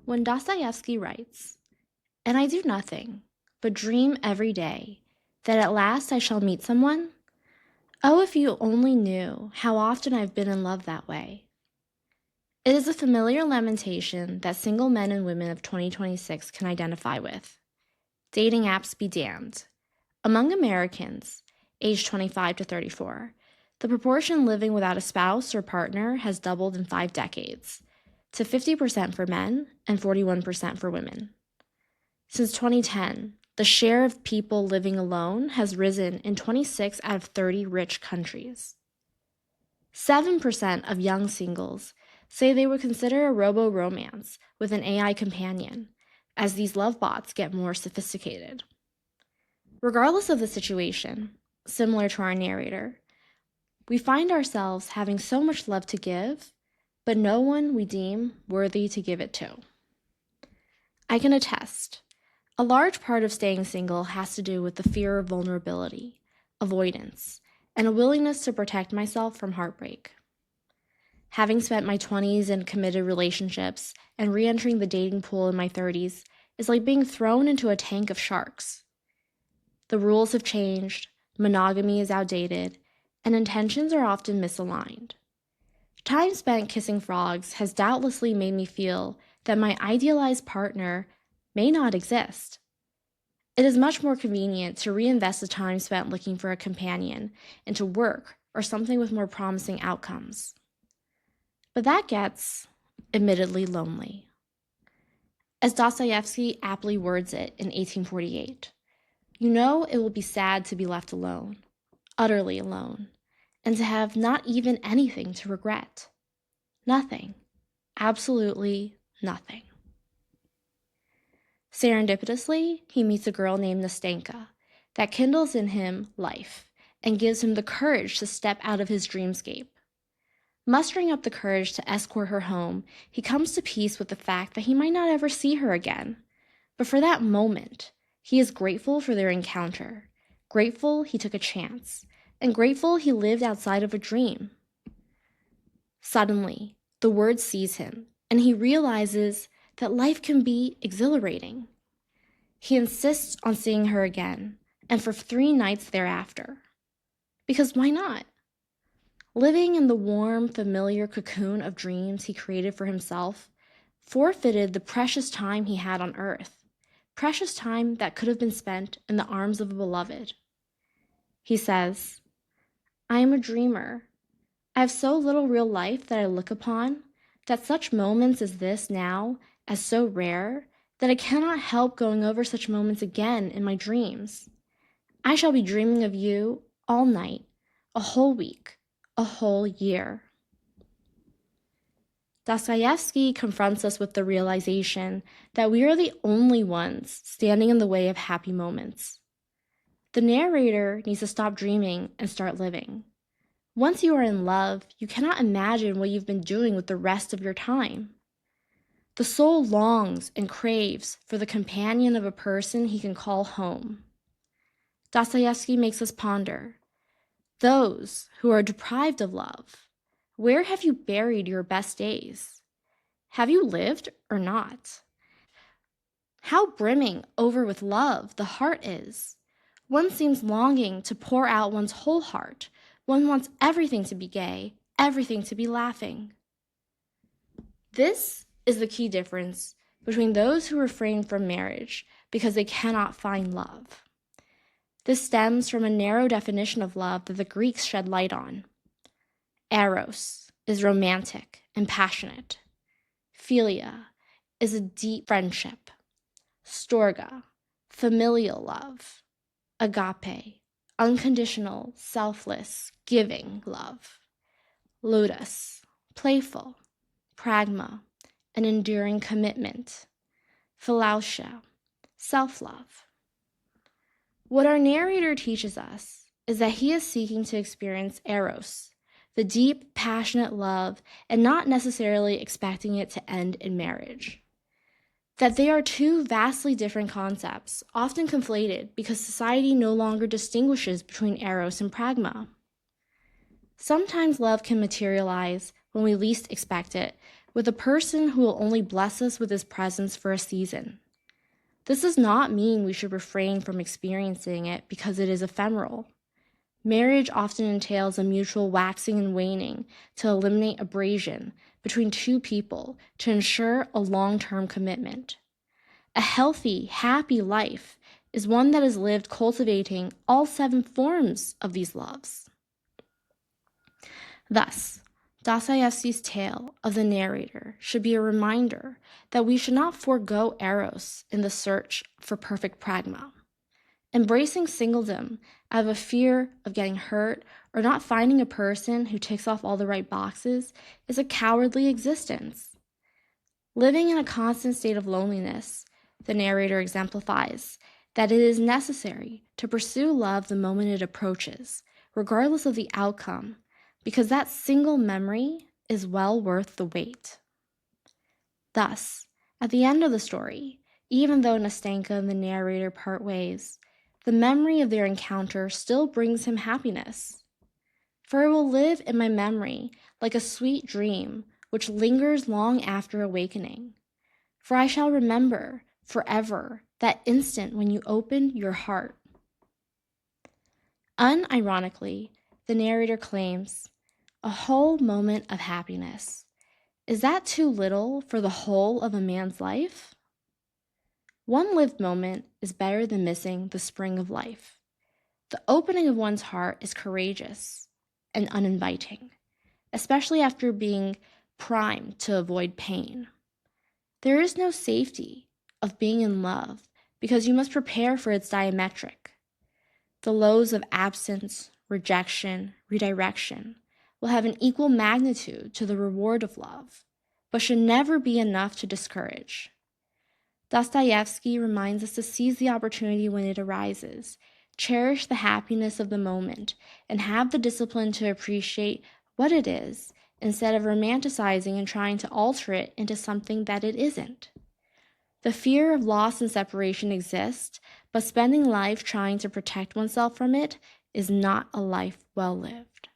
When Dostoevsky writes, "And I do nothing, but dream every day, that at last I shall meet someone, oh, if you only knew how often I've been in love that way." It is a familiar lamentation that single men and women of 2026 can identify with. Dating apps be damned. Among Americans, aged 25 to 34, the proportion living without a spouse or partner has doubled in 5 decades, to 50% for men and 41% for women. Since 2010, the share of people living alone has risen in 26 out of 30 rich countries. 7% of young singles say they would consider a robo-romance with an AI companion, as these love bots get more sophisticated. Regardless of the situation, similar to our narrator, we find ourselves having so much love to give, but no one we deem worthy to give it to. I can attest, a large part of staying single has to do with the fear of vulnerability, avoidance, and a willingness to protect myself from heartbreak. Having spent my 20s in committed relationships and re-entering the dating pool in my 30s is like being thrown into a tank of sharks. The rules have changed, monogamy is outdated, and intentions are often misaligned. Time spent kissing frogs has doubtlessly made me feel that my idealized partner may not exist. It is much more convenient to reinvest the time spent looking for a companion into work or something with more promising outcomes. But that gets, admittedly, lonely. As Dostoevsky aptly words it in 1848, you know it will be sad to be left alone, utterly alone, and to have not even anything to regret. Nothing. Absolutely nothing. Serendipitously, he meets a girl named Nastenka that kindles in him life and gives him the courage to step out of his dreamscape. Mustering up the courage to escort her home, he comes to peace with the fact that he might not ever see her again. But for that moment, he is grateful for their encounter, grateful he took a chance, and grateful he lived outside of a dream. Suddenly, the word seize him, and he realizes that life can be exhilarating. He insists on seeing her again, and for 3 nights thereafter. Because why not? Living in the warm, familiar cocoon of dreams he created for himself forfeited the precious time he had on earth, precious time that could have been spent in the arms of a beloved. He says, "I am a dreamer. I have so little real life that I look upon, that such moments as this now as so rare, that I cannot help going over such moments again in my dreams. I shall be dreaming of you all night, a whole week, a whole year." Dostoevsky confronts us with the realization that we are the only ones standing in the way of happy moments. The narrator needs to stop dreaming and start living. Once you are in love, you cannot imagine what you've been doing with the rest of your time. The soul longs and craves for the companion of a person he can call home. Dostoevsky makes us ponder, those who are deprived of love, where have you buried your best days? Have you lived or not? How brimming over with love the heart is. One seems longing to pour out one's whole heart. One wants everything to be gay, everything to be laughing. This is the key difference between those who refrain from marriage because they cannot find love. This stems from a narrow definition of love that the Greeks shed light on. Eros is romantic and passionate. Philia is a deep friendship. Storge, familial love. Agape, unconditional, selfless, giving love. Ludus, playful. Pragma, an enduring commitment. Philautia, self-love. What our narrator teaches us is that he is seeking to experience eros, the deep, passionate love, and not necessarily expecting it to end in marriage. That they are 2 vastly different concepts, often conflated because society no longer distinguishes between eros and pragma. Sometimes love can materialize when we least expect it, with a person who will only bless us with his presence for a season. This does not mean we should refrain from experiencing it because it is ephemeral. Marriage often entails a mutual waxing and waning to eliminate abrasion between two people to ensure a long-term commitment. A healthy, happy life is one that is lived cultivating all 7 forms of these loves. Thus, Dostoevsky's tale of the narrator should be a reminder that we should not forego eros in the search for perfect pragma. Embracing singledom out of a fear of getting hurt or not finding a person who ticks off all the right boxes is a cowardly existence. Living in a constant state of loneliness, the narrator exemplifies that it is necessary to pursue love the moment it approaches, regardless of the outcome, because that single memory is well worth the wait. Thus, at the end of the story, even though Nastenka and the narrator part ways, the memory of their encounter still brings him happiness. For it will live in my memory like a sweet dream which lingers long after awakening. For I shall remember forever that instant when you opened your heart. Unironically, the narrator claims, a whole moment of happiness. Is that too little for the whole of a man's life? One lived moment is better than missing the spring of life. The opening of one's heart is courageous and uninviting, especially after being primed to avoid pain. There is no safety of being in love because you must prepare for its diametric. The lows of absence, rejection, redirection will have an equal magnitude to the reward of love, but should never be enough to discourage. Dostoevsky reminds us to seize the opportunity when it arises, cherish the happiness of the moment, and have the discipline to appreciate what it is instead of romanticizing and trying to alter it into something that it isn't. The fear of loss and separation exists, but spending life trying to protect oneself from it is not a life well lived.